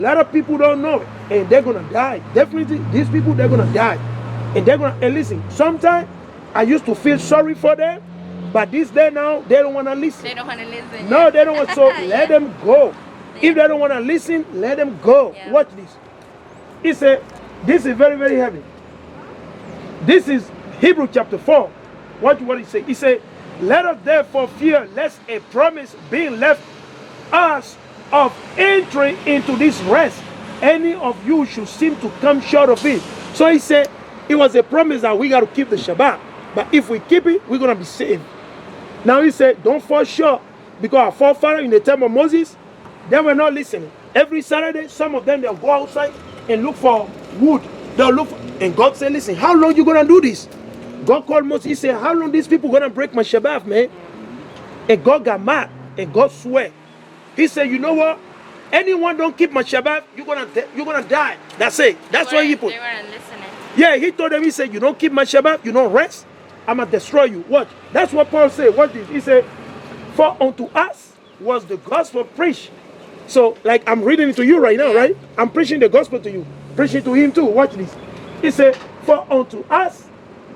A lot of people don't know it, and they're gonna die. Definitely, these people, they're gonna die, and they're gonna. And listen, sometimes I used to feel sorry for them, but this day now they don't wanna listen. They don't want to listen. No, they don't want. So let them go. If they don't wanna listen, let them go. Yeah. Watch this. He said, this is very, very heavy. This is Hebrew chapter 4. Watch what he said. He said, let us therefore fear lest a promise being left us of entering into this rest, any of you should seem to come short of it. So he said, it was a promise that we got to keep the Shabbat. But if we keep it, we're going to be saved. Now he said, don't fall short. Because our forefathers in the time of Moses, they were not listening. Every Saturday, some of them, they'll go outside and look for wood. They'll look for, and God said, listen, how long you going to do this? God called Moses. He said, how long these people going to break my Shabbat, man? And God got mad. And God swore. He said, you know what? Anyone don't keep my Shabbat, you're gonna die. That's it. That's what he put. They weren't listening. Yeah, he told them, he said, you don't keep my Shabbat, you don't rest, I'm gonna destroy you. Watch. That's what Paul said. Watch this. He said, for unto us was the gospel preached. So, like I'm reading it to you right now, right? I'm preaching the gospel to you. Preaching to him too. Watch this. He said, for unto us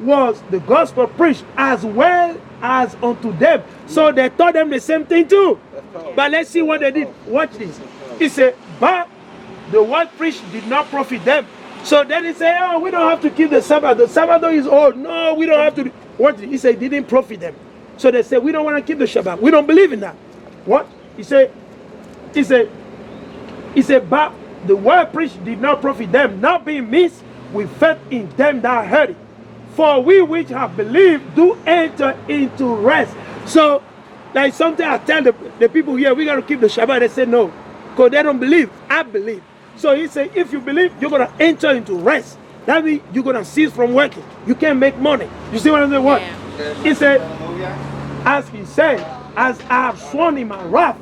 was the gospel preached as well as unto them. So they taught them the same thing too. But let's see what they did. Watch this. He said, but the word preached did not profit them. So then he said, oh, we don't have to keep the Sabbath. The Sabbath is old. No, we don't have to. What? He said, it didn't profit them. So they said, we don't want to keep the Shabbat. We don't believe in that. What? He said, but the word preached did not profit them, not being missed with faith in them that heard it. For we which have believed do enter into rest. So, like something I tell the people here, we got to keep the Shabbat. They say no, because they don't believe. I believe. So he said, if you believe, you're going to enter into rest. That means you're going to cease from working. You can't make money. You see what I'm saying? What? Yeah. He said, as he said, as I have sworn in my wrath,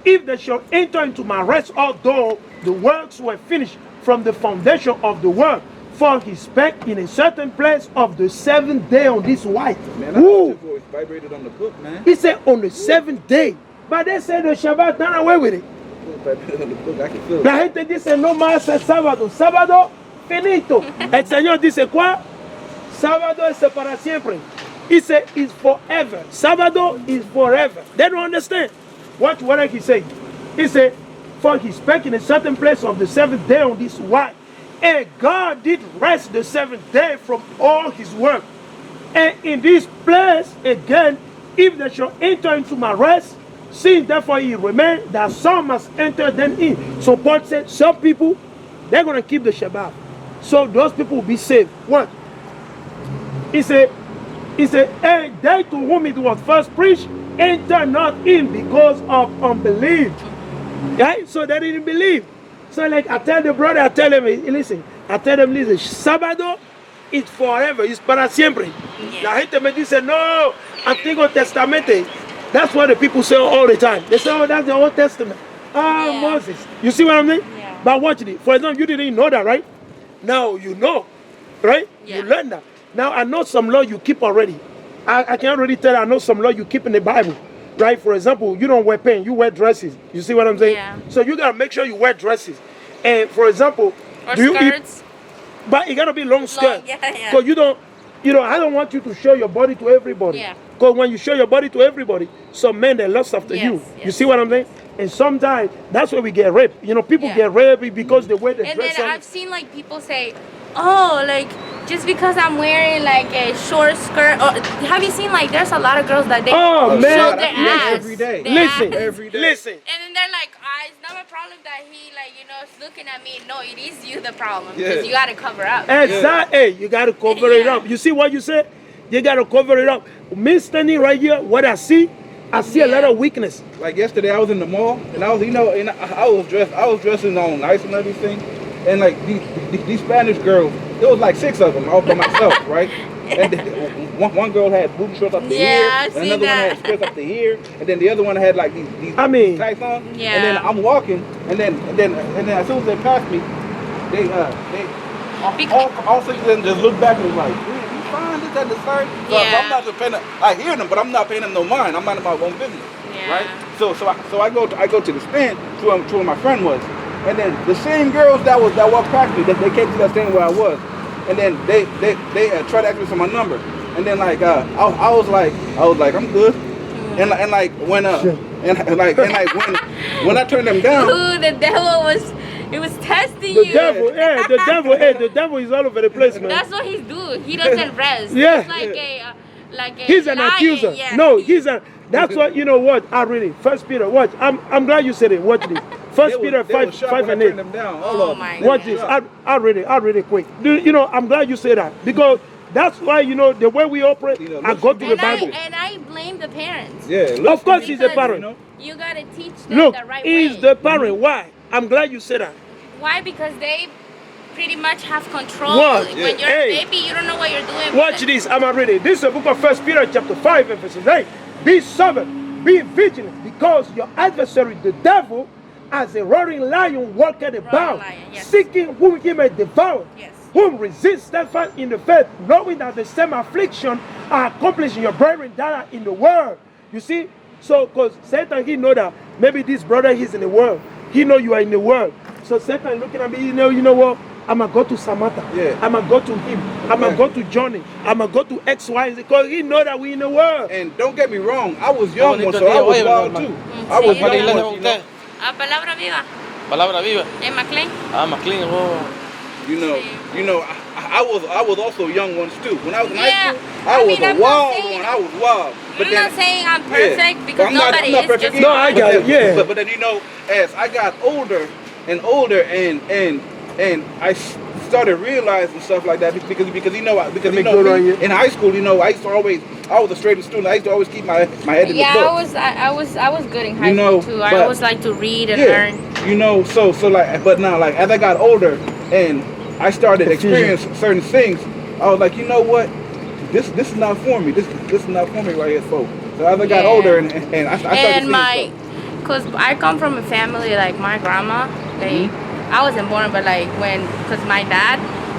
if they shall enter into my rest, although the works were finished from the foundation of the world, for he spake in a certain place of the seventh day on this white. Man, I your voice vibrated on the book, man. He said on the seventh day. But they said the Shabbat, done away with it. On the book, I can feel La gente dice no más el sábado. Sábado, finito. El Señor dice quoi? Sábado es para siempre. He said it's forever. Sábado is forever. They don't understand. Watch what he said. He said, for he spake in a certain place of the seventh day on this white. And God did rest the seventh day from all his work. And in this place, again, if they shall enter into my rest, since therefore he remained, that some must enter then in. So Paul said, some people, they're going to keep the Shabbat. So those people will be saved. What? He said, and they to whom it was first preached, enter not in because of unbelief. Right? So they didn't believe. So like I tell the brother, I tell him, listen, sábado is forever, it's para siempre. La gente me dice, no, Antiguo Testamento. That's what the people say all the time. They say, oh, that's the Old Testament. Ah, Moses. You see what I mean? Yeah. But watch it. For example, you didn't know that, right? Now you know, right? Yeah. You learn that. Now I know some law you keep already. I can already tell I know some law you keep in the Bible. Right? For example, you don't wear pants, you wear dresses. You see what I'm saying? Yeah. So you gotta make sure you wear dresses. And for example, or do skirts. But it gotta be long skirt. Yeah. Because I don't want you to show your body to everybody. Yeah. Because when you show your body to everybody, some men they lust after you. Yes. You see what I'm saying? And sometimes that's where we get raped. People get raped because the way they dress. And then I've seen like people say, oh, like just because I'm wearing like a short skirt, or have you seen like there's a lot of girls that they show their ass every day. Every day. Listen. And then they're like, it's not my problem that he is looking at me. No, it is you the problem because you gotta cover up. Exactly. Hey, you gotta cover it up. You see what you said? You gotta cover it up. Me standing right here, what I see a lot of weakness. Like yesterday, I was in the mall, and I was dressing on nice and everything, and like these Spanish girls, there was like 6 of them all by myself, right? And one girl had booty shorts up to here, and another one had skirts up to here, and then the other one had like these tights on. Yeah. And then I'm walking, and then as soon as they passed me, they all 6 of them just looked back and was like, "You fine? This that the third." So I'm not just paying. I hear them, but I'm not paying them no mind. I'm minding my own business, right? So I go to the stand to where my friend was. And then the same girls that walked past me, they came to that same where I was, and then they tried to ask me for my number, and then like I was like I'm good, and like when when I turned them down, ooh, the devil was testing the you. devil, the devil is all over the place, man. That's what he's doing. He doesn't rest. Yeah. He's like a He's an lion. accuser. Yeah. No, that's what, you know what, I really, First Peter, watch, I'm glad you said it, watch this. First Peter 5 and 8. Them down, Oh my Watch God. this, I really quick. You know, I'm glad you said that, because that's why, you know, the way we operate, You know, I go to the and Bible. And I blame the parents. Yeah, Of course he's the parent. You gotta teach them Look, the right he's way. the parent. Why? I'm glad you said that. Why? Because they pretty much have control. What? When you're Hey. a baby, you don't know what you're doing. Watch this, I'm gonna read it. This is the book of First Peter chapter 5 and verse 8. Be sober, be vigilant, because your adversary, the devil, as a roaring lion, walketh about, lion, yes. seeking whom he may devour. Yes. Whom resist steadfast in the faith, knowing that the same affliction are accomplished in your brethren that are in the world. You see? So, because Satan, he know that maybe this brother, he's in the world. He know you are in the world. So Satan looking at me, you know what? I'm going to go to Samantha. Yeah. I'm going to go to him. I'm going to go to Johnny. I'm going to go to X, Y, because he know that we in the world. And don't get me wrong, I was young once, so I was wild too. I was young once, you know. A palabra viva. Palabra viva. En McLean. Ah, McLean. Oh. You know, I was also young once too. When I was in Yeah. high school, I was I'm a wild not saying- one. I was wild. I'm not saying I'm perfect because I'm not nobody perfect is. Just either. No, I got it, yeah. But then, you know, as I got older and older, and I started realizing stuff like that because you know me, in high school, you know, I was a straight student. I used to always keep my head in the book. I was good in high You know, school too. I but- always like to read and learn. You know, so like, but now, like, as I got older and I started experiencing certain things, I was like, you know what, this is not for me. This is not for me right here, folks. So as I got older and I started seeing stuff. Because I come from a family like my grandma. I wasn't born, but like because my dad,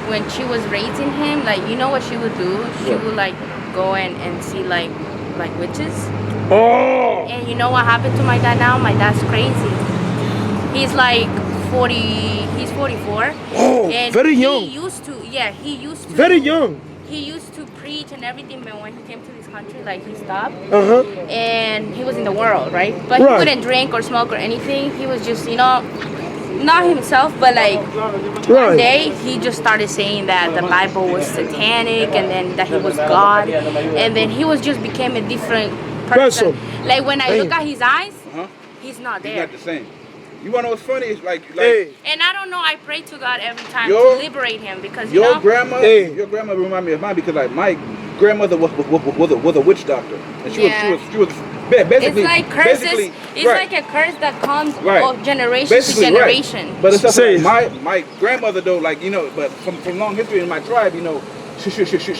when she was raising him, like, you know what she would do? She would like go and see like witches. Oh! And you know what happened to my dad now? My dad's crazy. He's like 40, he's 44. Oh, and very young. He used to. Very young. He used to preach and everything, but when he came to this country, like, he stopped. Uh-huh. And he was in the world, right? But he Right. wouldn't drink or smoke or anything. He was just, you know, not himself, but like one Right. day he just started saying that the Bible was satanic and then that he was God. And then he just became a different person. Like when I look at his eyes, he's not He's there. not the same. You wanna know what's funny? It's like Hey. And I don't know, I pray to God every time Your- to liberate him because, you your know, grandmother remind me of mine because like my grandmother was a witch doctor, and she was basically it's like curses. basically- It's right. like a curse that comes Right. of generation Basically, to generation. Right. But it's just Say- like my grandmother though, like, you know, but from long history in my tribe, you know, she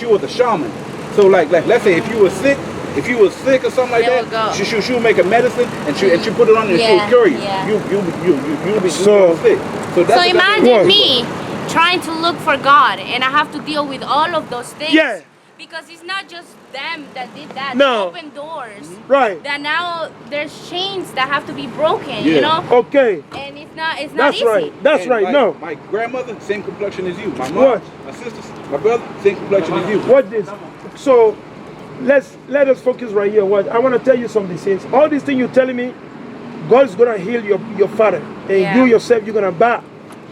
was a shaman. So like let's say if you were sick or something like They would that, go. she would make a medicine and she put it on you and she would cure you. Yeah. You'll be So- sick. So that's So imagine What? me trying to look for God and I have to deal with all of those things. Yeah. Because it's not just them that did that. No. They opened doors. Right. That now there's chains that have to be broken, Yeah. you know? Okay. And it's not That's easy. right. That's And right. No. My grandmother, same complexion as you. My mom, What? my sisters, my brother, same complexion as you. Watch this. So let us focus right here. What I want to tell you some of these things. All these things you're telling me, God's gonna heal your father, and Yeah. you yourself you're gonna bow.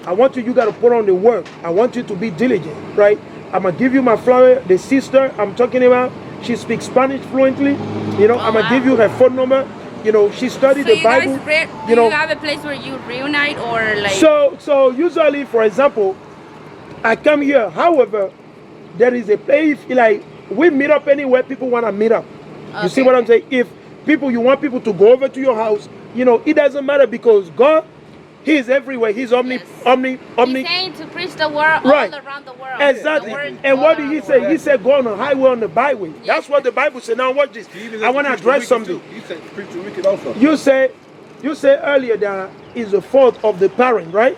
I want you gotta put on the work. I want you to be diligent, right? I'm gonna give you my flower. The sister I'm talking about, she speaks Spanish fluently. You know, I'm gonna wow. give you her phone number. You know, she studied So the you Bible. guys, you do know, you have a place where you reunite or like? so usually, for example, I come here. However, there is a place like we meet up anywhere people want to meet up. You see Okay. what I'm saying? If you want people to go over to your house, you know, it doesn't matter because God, He is everywhere. He's omni. He's saying to preach the word Right. all around the world. Exactly. The word And all what did around He the say? world. He said, "Go on the highway, on the byway." That's what the Bible said. Now watch this. I want to address something. You said preach to wicked also. You said earlier that is the fault of the parent, right?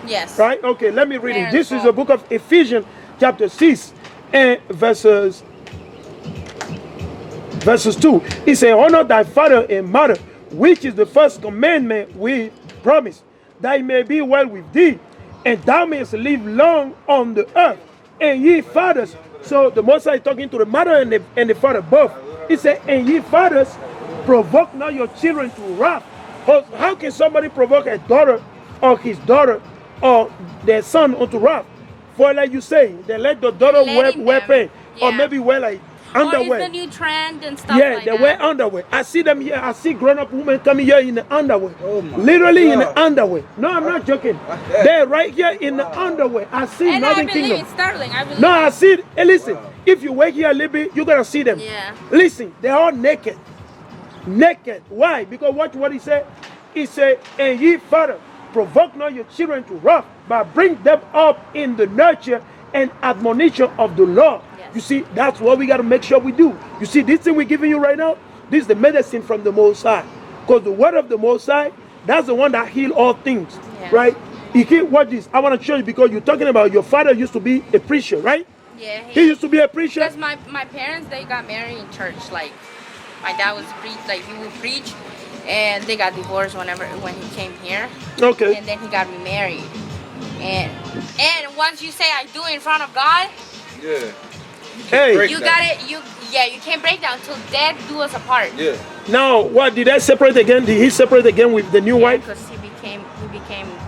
Yes. Right? Okay, let me read it. Parents' This is fault. the book of Ephesians, chapter 6, and verses 2. It says, "Honor thy father and mother, which is the first commandment with promise, that it may be well with thee, and thou mayest live long on the earth. And ye fathers, so the Most High is talking to the mother and the father both. He said, and ye fathers, provoke not your children to wrath. How can somebody provoke a daughter or his daughter or their son unto wrath? For like you say, they let the daughter wear pants, or maybe wear like underwear. Or it's the new trend and stuff yeah, like they that. wear underwear. I see them here. I see grown-up women coming here in the underwear. Oh my Literally in God. the underwear. No, I'm not joking. They're right here in the underwear. I see And I Northern believe Kingdom. it's Sterling. I believe No, I see. Hey, listen. If you wait here a little bit, you're gonna see them. Yeah. Listen, they're all naked. Naked. Why? Because watch what he said. He said, and ye father, provoke not your children to wrath, but bring them up in the nurture and admonition of the Lord. Yes. You see, that's what we got to make sure we do. You see, this thing we're giving you right now, this is the medicine from the Most High. Because the word of the Most High, that's the one that heals all things. Yeah. Right? Watch this. I want to show you because you're talking about your father used to be a preacher, right? Yeah. He used to be a preacher. Because my parents, they got married in church. Like, my dad was he would preach, and they got divorced when he came here. Okay. And then he got remarried. And once you say I do in front of God, Yeah. Hey. break you that. got it. You can't break down until death do us apart. Yeah. Now, what did I separate again? Did he separate again with the new wife? Because he became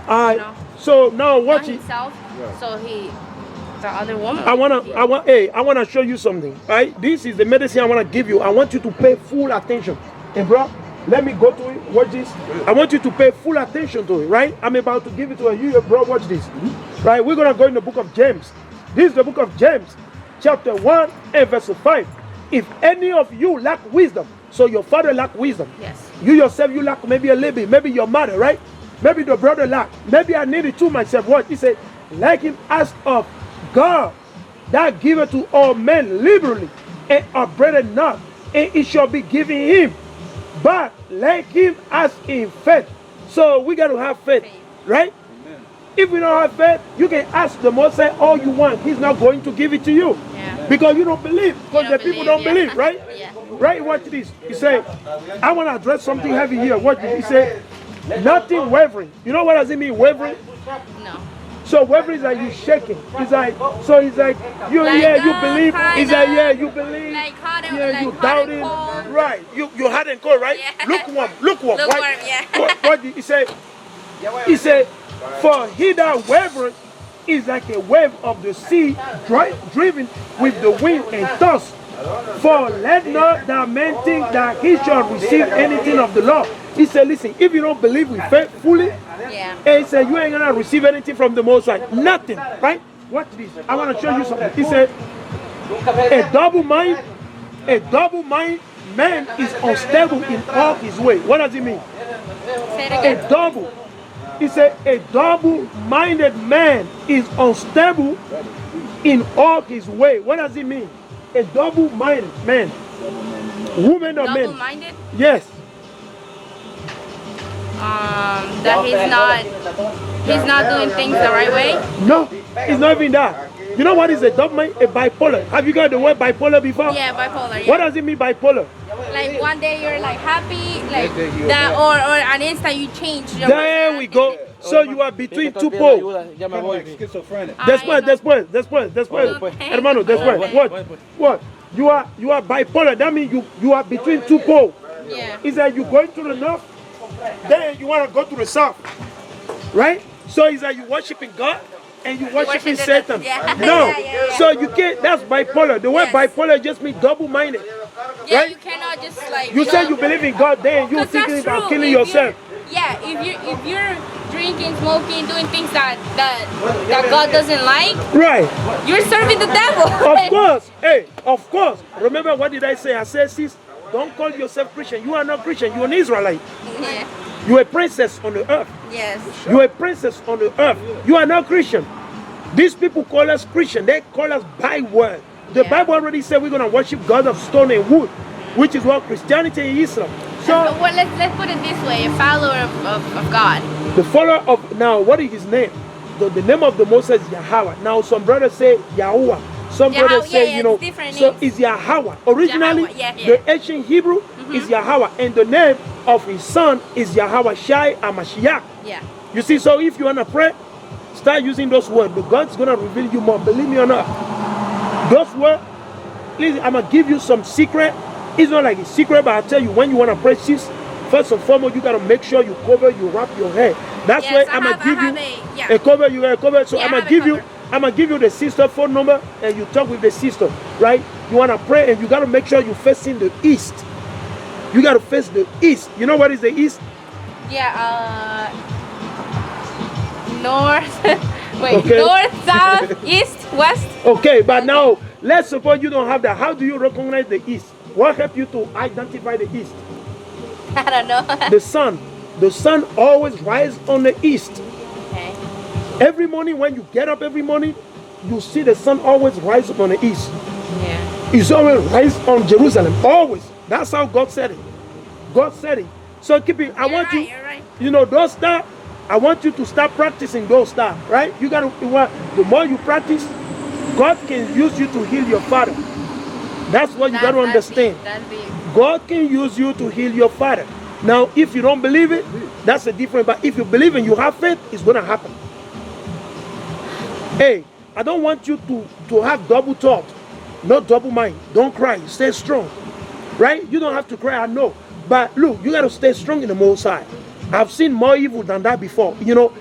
Alright. you know, So now not watch it. himself. Right. So the other woman. I wanna show you something. Right? This is the medicine I wanna give you. I want you to pay full attention. And bro, let me go to it. Watch this. I want you to pay full attention to it, right? I'm about to give it to you, bro. Watch this. Right? We're gonna go in the book of James. This is the book of James, chapter 1 and verse 5. If any of you lack wisdom, so your father lack wisdom. Yes. You yourself, you lack maybe a little bit, maybe your mother, right? Maybe the brother lack. Maybe I need it to myself. What? He said, like him ask of God, that giveth to all men liberally, and upbraideth not, and it shall be given him. But let him ask in faith. So we got to have faith, right? Amen. If we don't have faith, you can ask the Most High all you want. He's not going to give it to you. Yeah. Because you don't believe. Because You the don't people believe, don't yeah. believe, right? Yeah. Right? Watch this. He said, I want to address something heavy here. Watch this. He said, nothing wavering. You know what does it mean, wavering? No. So wavering is like you shaking. It's like, so it's like, you believe. It's like, yeah, you believe. Like hot and, Yeah, like you hot doubting. and cold. Right. You hot and cold, right? Yeah. Lukewarm. Lukewarm, Right? yeah. What did he say? He said, for he that wavereth is like a wave of the sea driven with the wind and tossed. For let not that man think that he shall receive anything of the Lord. He said, listen, if you don't believe with faith fully, Yeah. and he said, you ain't gonna receive anything from the Most High. Nothing, right? Watch this. I want to show you something. He said, a double mind man is unstable in all his way. What does it mean? Say it again. A double. He said, a double-minded man is unstable in all his way. What does it mean? A double-minded man. Woman or man? Double-minded? Yes. That he's not doing things the right way. No, it's not even that. You know what is a double mind? A bipolar. Have you got the word bipolar before? Yeah, bipolar. Yeah. What does it mean bipolar? Like one day you're like happy, like Next day you're that, mad. or an instant you change. Your There we go. So you are between two poles. Ya me Kind of voy. like schizophrenic. Después. Hermano, después. What? You are bipolar. That means you are between two poles. Yeah. It's like you going to the north, then you want to go to the south. Right? So it's like you worshiping God and you worshiping Satan. Yeah. No. Yeah. So you can't, that's bipolar. The word Yes. bipolar just means double-minded. Yeah, Right? you cannot just like. You say you believe in God, then you're 'Cause that's thinking about true. killing If yourself. Yeah, if you're drinking, smoking, doing things that God doesn't like, Right. you're serving the devil. Of course. Hey, of course. Remember what did I say? I said, sis, don't call yourself Christian. You are not Christian. You're an Israelite. Yeah. You're a princess on the earth. Yes. You're a princess on the earth. You are not Christian. These people call us Christian. They call us by word. The Yeah. Bible already said we're going to worship God of stone and wood, which is what Christianity and Islam. So Well, let's put it this way: a follower of God. the follower of, now what is his name? The name of the Most is Yahweh. Now some brothers say Yahuwah. Some brothers say, yeah, it's different so names. it's Yahweh. Originally, Yahweh, yeah. the ancient Hebrew is Yahweh, and the name of his son is Yahweh Shai Amashiach. Yeah. You see, so if you want to pray, start using those words. But God's going to reveal you more. Believe me or not. Those words, listen, I'm going to give you some secret. It's not like a secret, but I'll tell you, when you want to pray, sis, first and foremost, you got to make sure you cover, you wrap your head. That's why I'm going to give you a cover, you got a cover. So I'm going to give you the sister phone number, and you talk with the sister, right? You want to pray, and you got to make sure you facing the east. You got to face the east. You know what is the east? Yeah, north. Wait, north, south, east, west. Okay, but now, let's suppose you don't have that. How do you recognize the east? What helps you to identify the east? I don't know. The sun. The sun always rises on the east. Okay. Every morning when you get up every morning, you see the sun always rise on the east. Yeah. It's always rise on Jerusalem. Always. That's how God said it. God said it. So keep it. You're right. You know, those stars, I want you to start practicing those stars, right? You got to, the more you practice, God can use you to heal your father. That's what you got to understand. That's big. God can use you to heal your father. Now, if you don't believe it, that's a different. But if you believe and you have faith, it's going to happen. Hey, I don't want you to have double thought, not double mind. Don't cry. Stay strong. Right? You don't have to cry, I know. But look, you got to stay strong in the Most High. I've seen more evil than that before. You know,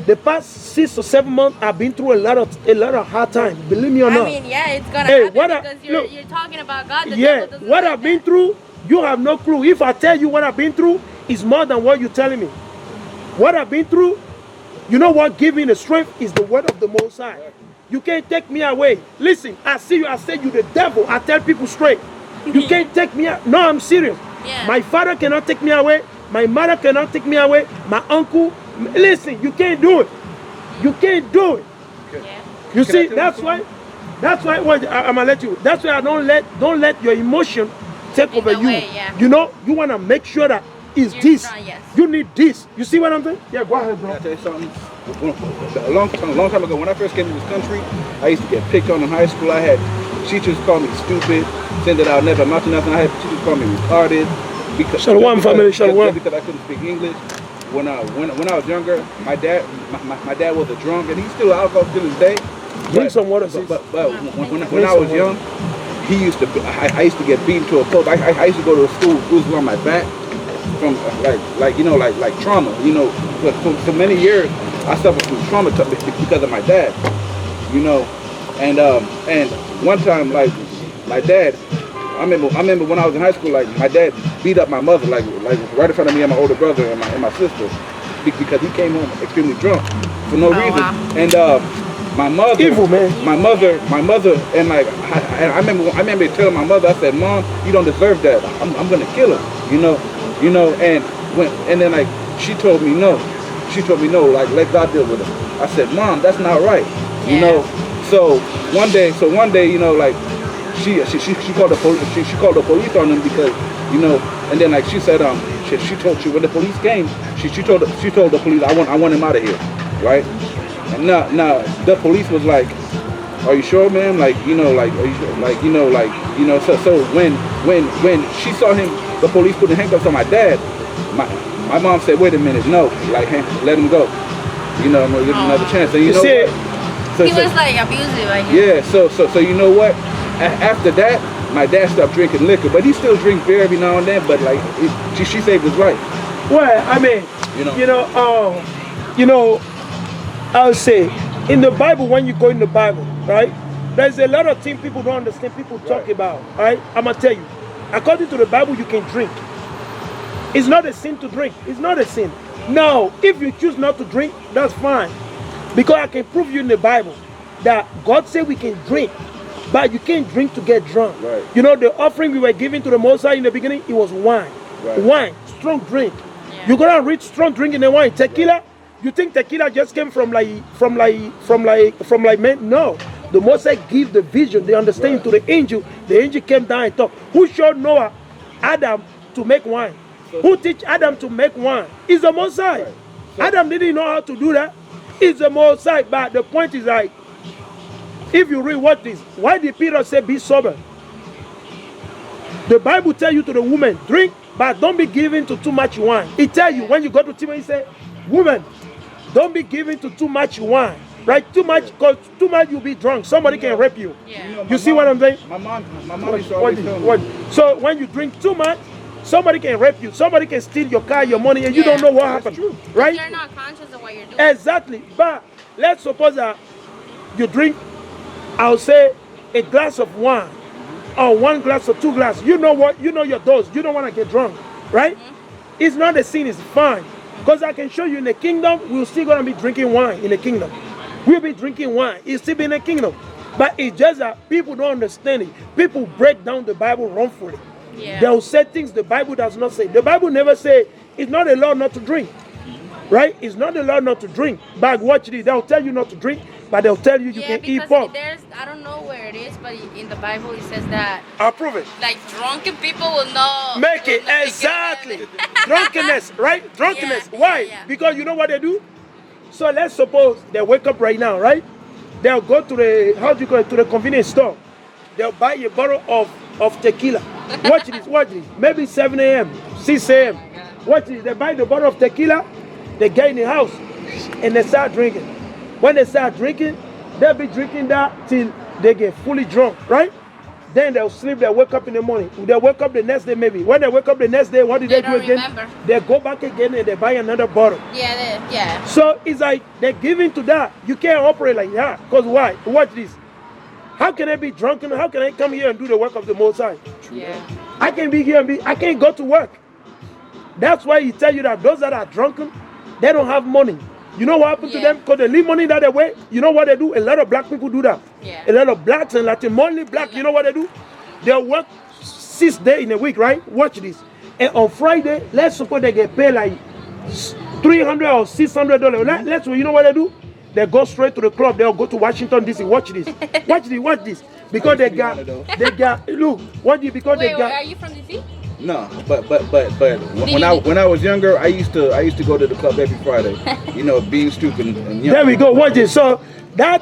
the past 6 or 7 months, I've been through a lot of hard times. Believe me or not. I mean, yeah, it's gonna happen because you're talking about God. Yeah, what I've been through, you have no clue. If I tell you what I've been through, it's more than what you're telling me. What I've been through, you know what gives me the strength is the word of the Most High. You can't take me away. Listen, I see you, I say you the devil. I tell people straight. You can't take me out. No, I'm serious. Yeah. My father cannot take me away. My mother cannot take me away. My uncle. Listen, you can't do it. You can't do it. Yeah. You see, that's why what I'm gonna let you. That's why I don't let your emotion take over you. Yeah. You know, you wanna make sure that it's You're this. strong, yes. You need this. You see what I'm saying? Yeah, go ahead, bro. Can I tell you something? A long time ago, when I first came to this country, I used to get picked on in high school. I had teachers call me stupid, saying that I'll never amount to nothing. I had teachers call me retarded because family, Shalom. because I couldn't speak English. When I was younger, my dad was a drunk, and he's still an alcoholic to this day. Drink some water, But when I was young, I used to get beaten to a pulp. I used to go to a school bruises on my back from like trauma. You know, for many years I suffered from trauma because of my dad. You know, and one time, like my dad, I remember when I was in high school, like my dad beat up my mother, like right in front of me and my older brother and my sister, because he came home extremely drunk for no reason. Wow. And my mother, evil, man. my mother, and like I remember telling my mother, I said, "Mom, you don't deserve that. I'm gonna kill her." You know, and then like she told me no, like let God deal with her. I said, "Mom, that's not right." You know, so one day, you know, like she called the police. She called the police on him because, you know, and then like she said, she when the police came, she told the police, I want him out of here, right? And now the police was like, "Are you sure, ma'am? Like, you know, like, are you sure? Like, you know, like, you know." So when she saw him, the police put the handcuffs on my dad. My mom said, "Wait a minute, no, like, let him go. You know, I'm gonna give him another chance." So you know what? He was like abusive, I guess. Yeah. So you know what? After that, my dad stopped drinking liquor, but he still drinks beer every now and then. But like, she saved his life. Well, I mean, I'll say, in the Bible, when you go in the Bible, right, there's a lot of things people don't understand, people talk about, right? I'm going to tell you, according to the Bible, you can drink. It's not a sin to drink. It's not a sin. Now, if you choose not to drink, that's fine. Because I can prove you in the Bible that God said we can drink, but you can't drink to get drunk. Right. You know, the offering we were giving to the Most High in the beginning, it was wine. Right. Wine, strong drink. Yeah. You're going to reach strong drink in the wine. Tequila, right. You think tequila just came from like men? No. The Most High give the vision, the understanding to the angel. The angel came down and talked. Who showed Noah, Adam, to make wine? Who teach Adam to make wine? It's the Most High. Right. Adam didn't know how to do that. It's the Most High. But the point is like, if you read what is, why did Peter say be sober? The Bible tells you to the woman, drink, but don't be given to too much wine. It tells you when you go to Timothy, he say, woman, Don't be giving to too much wine, right? Too much, because too much you'll be drunk. Somebody can rape you. Yeah. You see what I'm saying? My mom used to always tell me. So when you drink too much, somebody can rape you. Somebody can steal your car, your money, and you don't know what happened, right? You're not conscious of what you're doing. Exactly. But let's suppose that you drink, I'll say, a glass of wine, or 1 glass or 2 glasses. You know what? You know your dose. You don't want to get drunk, right? It's not a sin. It's fine. Because I can show you in the kingdom, we're still going to be drinking wine in the kingdom. We'll be drinking wine. It's still in the kingdom. But it's just that people don't understand it. People break down the Bible wrongfully. Yeah. They'll say things the Bible does not say. The Bible never say it's not a law not to drink. Right? It's not a law not to drink. But watch this. They'll tell you not to drink, but they'll tell you can eat pork. There's, I don't know where it is, but in the Bible it says that I'll prove it. like drunken people will not Make it, exactly. Drunkenness, right? Drunkenness. Yeah, Why? yeah. Because you know what they do? So let's suppose they wake up right now, right? They'll go to the convenience store. They'll buy a bottle of tequila. Watch this. Maybe 7 a.m., 6 a.m. Watch this. They buy the bottle of tequila, they get in the house, and they start drinking. When they start drinking, they'll be drinking that till they get fully drunk, right? Then they'll sleep, they'll wake up in the morning. They'll wake up the next day maybe. When they wake up the next day, what do they do don't again? remember. They go back again and they buy another bottle. Yeah. So it's like they're giving to that. You can't operate like that. Because why? Watch this. How can I be drunken? How can I come here and do the work of the Most High? Yeah. I can be here I can't go to work. That's why he tell you that those that are drunken, they don't have money. You know what happened to them? Because they leave money that way. You know what they do? A lot of black people do that. Yeah. A lot of blacks and Latin, mostly black, you know what they do? They work 6 days in a week, right? Watch this. And on Friday, let's suppose they get paid like $300 or $600. Let's you know what they do? They go straight to the club. They'll go to Washington DC. Watch this. Watch this. Because they got look. Watch it. Because Wait, they got. are you from DC? No, but when I was younger, I used to go to the club every Friday. You know, being stupid and young. There we go. Watch it. So that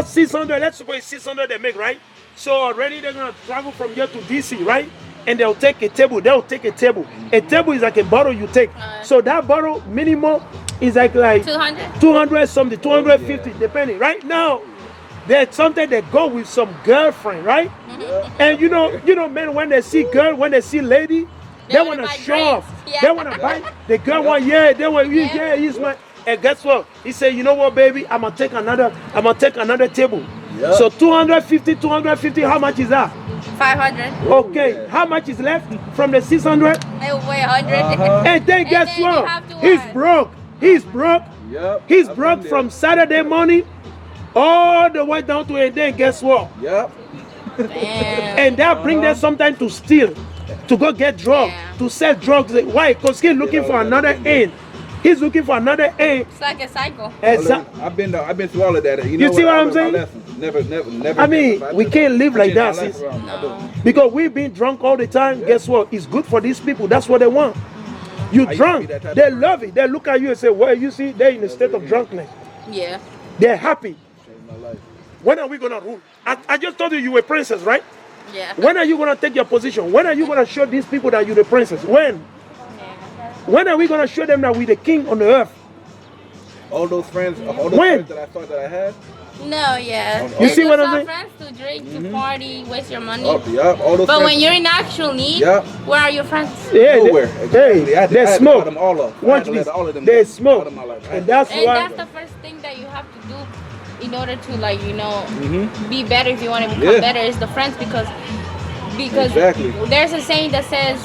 600. Let's suppose 600 they make, right? So already they're gonna travel from here to DC, right? And they'll take a table. A table is like a bottle you take. So that bottle minimum is like 200 something, 250 depending. Right now, there's something they go with some girlfriend, right? And you know, men when they see girl, when they see lady, they want to show off. Yeah. They want to buy. The girl want he's my. And guess what? He said, you know what, baby? I'm gonna take another table. Yep. So 250. How much is that? 500. Okay. How much is left from the 600? 100. And then guess what? He's broke. Yep. He's broke from Saturday morning all the way down to and then guess what? Yep. Damn. And that brings them sometimes to steal, to go get drugs, to sell drugs. Why? Because he's looking for another end. He's looking for another end. It's like a cycle. I've been through all of that. You see what I'm saying? Never. I mean, we can't live like that, sis. No. Because we've been drunk all the time. Yeah. Guess what? It's good for these people. That's what they want. You drunk. They love it. They look at you and say, well, you see, they're in a state of drunkenness. Yeah. They're happy. When are we going to rule? I just told you were a princess, right? Yeah. When are you going to take your position? When are you going to show these people that you're the princess? When are we going to show them that we're the king on the earth? All those friends that I thought that I had. No, yeah. You see what I'm saying? Friends to drink, to party, waste your money. Oh, yeah, all those but friends. when you're in actual need, where are your friends? Yeah, nowhere. Hey, they smoke. Them all up. Watch this. They smoke. And that's why. That's the first thing that you have to do in order to be better. If you want to become better, is the friends because exactly. There's a saying that says,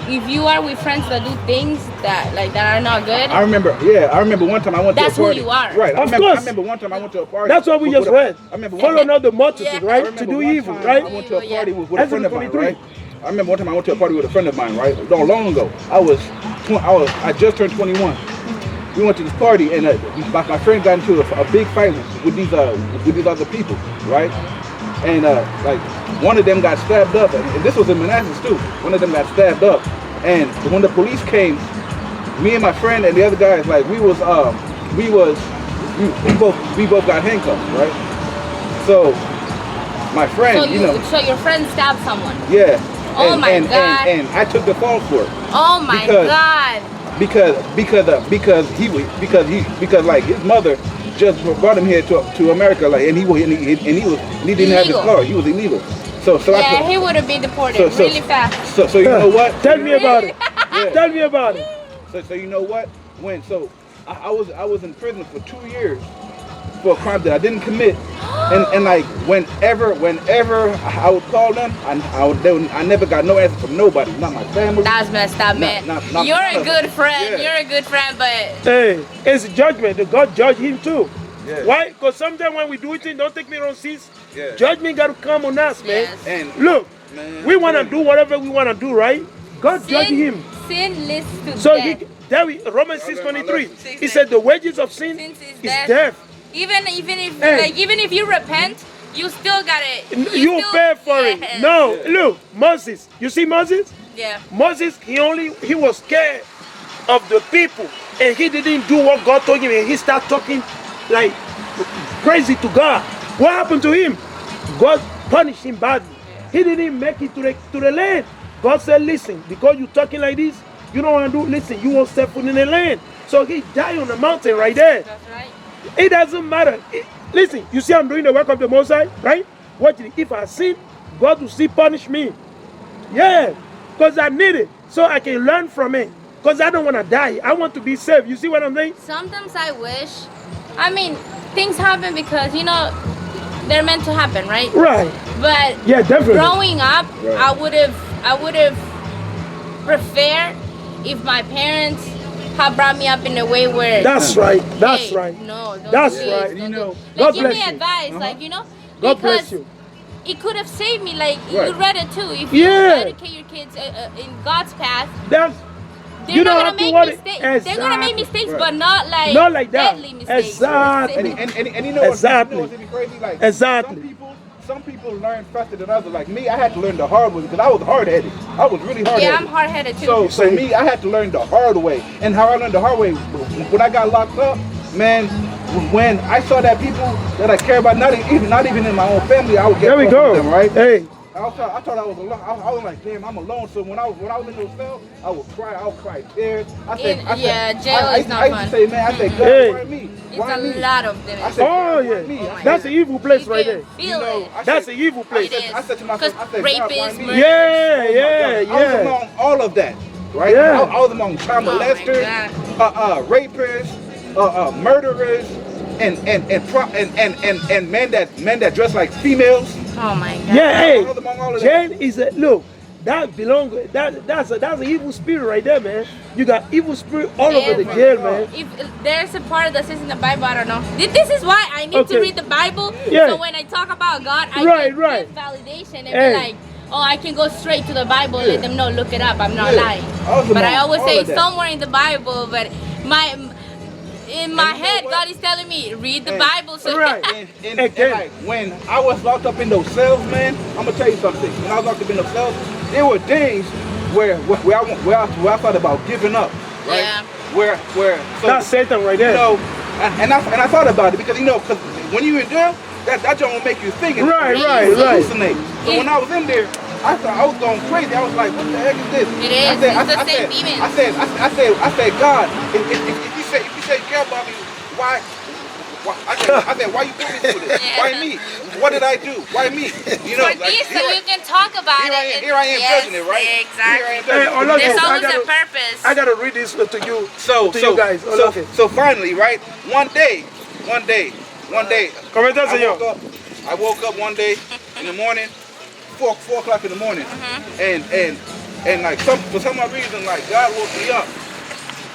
if you are with friends that do things that are not good. I remember one time I went to a party. That's who you are. Right. Of course. I remember one time I went to a party. That's what we just read. Follow not the multitude, right? To do evil, right? I went to a party with a friend of mine, right? I remember one time I went to a party with a friend of mine, right? Long ago. I just turned 21. We went to this party and my friend got into a big fight with these other people, right? And one of them got stabbed up, and this was in Manassas too. One of them got stabbed up, and when the police came, me and my friend and the other guys, we both got handcuffed, right? So my friend, So your friend stabbed someone. Yeah. Oh my God. And I took the fall for it. Oh my God. because like his mother just brought him here to America, like, and he didn't have his Illegal. car. He was illegal. So Yeah, he would have been deported really fast. So you know what? Tell me about it. Yeah. Tell me about it. So you know what? I was in prison for 2 years for a crime that I didn't commit, and like whenever I would call them, I never got no answer from nobody, not my family. That's messed up, man. You're a good friend. Yeah. You're a good friend, but Hey, it's judgment. God judge him too. Yeah. Why? Because sometimes when we do it, don't take me wrong, sis. Yeah. Judgment got to come on us, man. Yes. And Look, man, we want to do whatever we want to do, right? God judge him. sin leads to So death. Romans 6:23, he said the wages of sin Sin is is death. death. Even Hey. even if you repent, you still got it. You pay for it. Yes. No, look, Moses. You see Moses? Yeah. Moses, he was scared of the people, and he didn't do what God told him, and he started talking like crazy to God. What happened to him? God punished him badly. He didn't make it to the land. God said, listen, because you're talking like this, you don't want to do, listen, you won't step foot in the land. So he died on the mountain right there. That's right. It doesn't matter. Listen, you see I'm doing the work of the Most High, right? Watch it. If I sin, God will still punish me. Yeah, because I need it, so I can learn from it. Because I don't want to die. I want to be saved. You see what I'm saying? Sometimes I wish. I mean, things happen because they're meant to happen, right? Right. But Yeah, definitely. growing up, Right. I would have preferred if my parents had brought me up in a way where That's right. That's hey, right. No, don't That's do this, right. don't You do- know, like, God give bless me you. advice, Uh-huh. God because bless you. it could have saved me. Like Right. you read it too. If you Yeah. educate your kids in God's path, That's they're You not don't gonna have to make worry. mistakes. They're gonna make Exactly. mistakes, Right. but not like that. deadly mistakes. Exactly. And you know Exactly. what's really crazy? Like Exactly. some people learn faster than others. Like me, I had to learn the hard way because I was hard-headed. I was really hard-headed. Yeah, I'm hard-headed too. So me, I had to learn the hard way. And how I learned the hard way, when I got locked up, man, when I saw that people that I care about, not even in my own family, I would get There we close go. with them, right? Hey, I thought I was alone. I was like, damn, I'm alone. So when I was in those cells, I would cry tears. Jail is not I used fun. to say, man, I said, God, Hey. why me? It's Why a me? lot of them. I said, oh God, why yeah, me? I that's said, the evil place You right can there. feel it. That's the evil place. It is. I said to myself, I said, God, why rapists, me? murderers. Yeah, Oh my yeah, God. I was yeah. among all of that, right? Yeah. I was among child Oh my molesters, rapists, murderers, and men that dress like females. Oh my God. Yeah, I was among all hey, of that. jail is a look. That's an evil spirit right there, man. You got evil spirit all over the Every- jail, man. If there's a part that says in the Bible, I don't know. This is why I need Okay. to read the Bible. Yeah. So when I talk about God, I Right, can right. give validation and Hey. be like, oh, I can go straight to the Bible and Yeah. let them know, look it up. I'm not Yeah. lying. I was But I among always all say of that. somewhere in the Bible, but in my you know head, what? God is telling me, read the Hey. Bible. So Right. And Again. like when I was locked up in those cells, man, I'm gonna tell you something. When I was locked up in those cells, there were days where I thought about giving up, right? Yeah. Where so That's Satan right you there. know, and I thought about it because because when you in jail, that joint will make you think and Right, right, hallucinate. So Yeah. when I was in there, I thought I was going crazy. I was like, what the heck is this? It is. I said, It's the I same said, demon. I said, God, if you say you care about me, why? I said, why you put me through this? Yeah. Why me? What did I do? Why me? You know, for this, so you can talk about it. here I am Yes, judging it, right? Exactly. Here I am Hey, judging it. Oloke, There's I always a gotta- purpose. I gotta read this to you. So you guys. Oloke. so finally, right? One day, Comenta, señor. I woke up one day in the morning, 4 o'clock in the morning, and like for some odd reason, like God woke me up,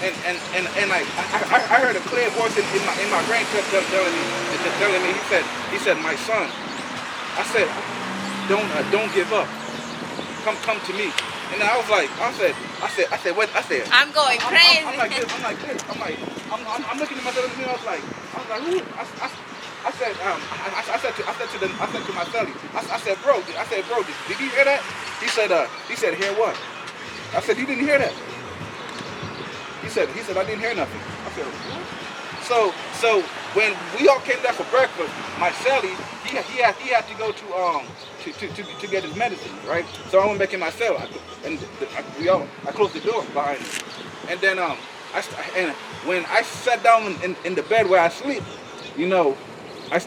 and like I heard a clear voice in my brain telling me, he said, my son, I said, don't give up, come to me. And then I was like, I said, what? I said, I'm going crazy. I'm like this. I'm looking at myself in the mirror. I was like, who? I said to my cellie, I said, bro, did you hear that? He said, hear what? I said, you didn't hear that? He said, I didn't hear nothing. I said, what? So when we all came down for breakfast, my cellie, he had to go to get his medicine, right? So I went back in my cell, I closed the door behind me, and then and when I sat down in the bed where I sleep, you know, I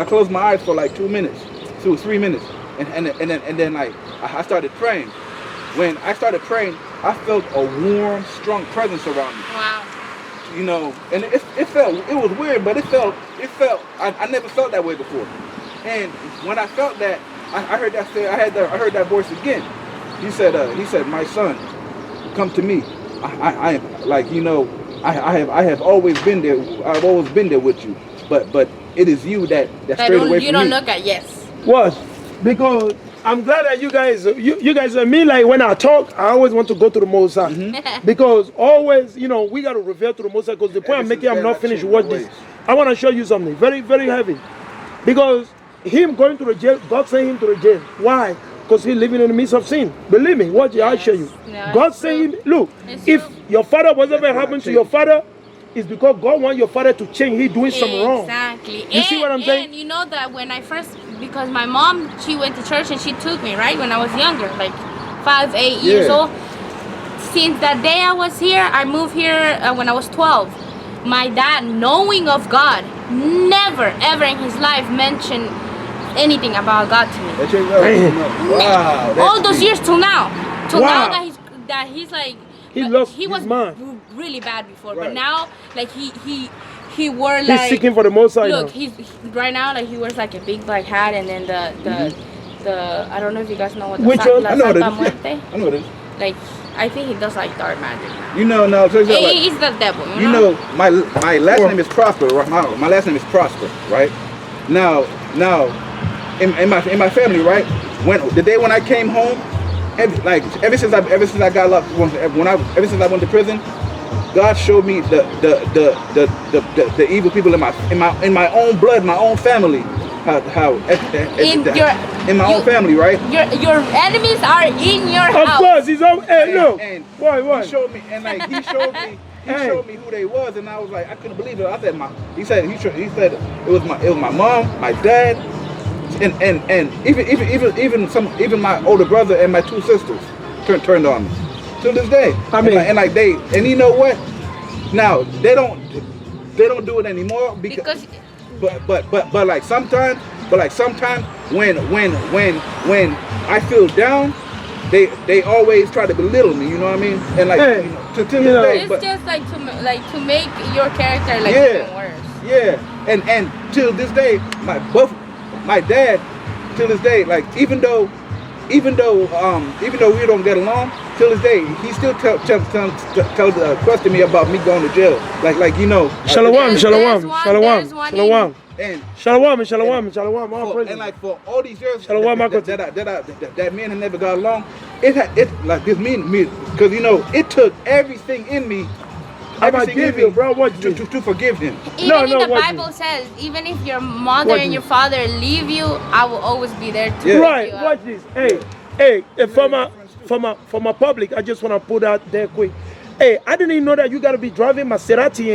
closed my eyes for like 2 minutes, 3 minutes, and then like I started praying. When I started praying, I felt a warm, strong presence around me. Wow. You know, and it was weird, but it felt I never felt that way before. And when I felt that, I heard that voice again. He said, my son, come to me. I like, you know, I have always been there. I've always been there with you. But it is you that strayed away from me. You don't look at yes. What? Because I'm glad that you guys are me. Like when I talk, I always want to go to the Most High. Because always, you know, we got to revere to the Most High. Because the point I'm making, I'm not finished with this. I want to show you something very, very heavy. Because him going to the jail, God sent him to the jail. Why? Because he's living in the midst of sin. Believe me, watch it, I'll show you. No, God sent him, look, if your father, whatever happened to your father, it's because God wants your father to change. He's doing something wrong. Exactly. You see what I'm saying? And you know that when I first, because my mom, she went to church and she took me, right? When I was younger, like 5, 8 years old. Since that day I was here, I moved here when I was 12. My dad, knowing of God, never, ever in his life mentioned anything about God to me. Wow. All those years till now. Till Wow. now that he's like, He lost he his was mind. really bad before, Right. but now like he wore He's like, seeking for the Most High look, now. he's right now like he wears like a big black hat, and then the I don't know if you guys know what the Which one? La I know what it Santa is. Muerte. I know what it is. Like I think he does like dark magic now. You know, now check this out, like, He's the devil. you know, my last name is Prosper. Right? My last name is Prosper, right? Now, in my family, right? When the day when I came home, ever since I got locked, ever since I went to prison, God showed me the evil people in my own blood, my own family. In my own family, right? Your enemies are in your house. Of course, he's on. Hey, look. And Why? he showed me, and like he showed me who they was, and I was like, I couldn't believe it. I said, he said it was my mom, my dad, and even my older brother and my 2 sisters turned on me to this day. I mean, and you know what? Now they don't do it anymore because but like sometimes when I feel down, they always try to belittle me, you know what I mean? And like to this day, It's just like to make your character like Yeah. even worse. yeah, and till this day, my dad, till this day, like even though we don't get along, till this day he still question me about me going to jail, like you know. Shalom. And Shalom. All praises. and like for all these years Shalom, that me and him never got along, it like this me because you know it took everything in me. I'm gonna give you, bro. What you to forgive him. Even No, in the what Bible you- says, even if your mother What and you- your father leave you, I will always be there to Yeah. pick Right, you up. watch this. Hey, for my public, I just want to put out there quick. Hey, I didn't even know that you got to be driving Maserati and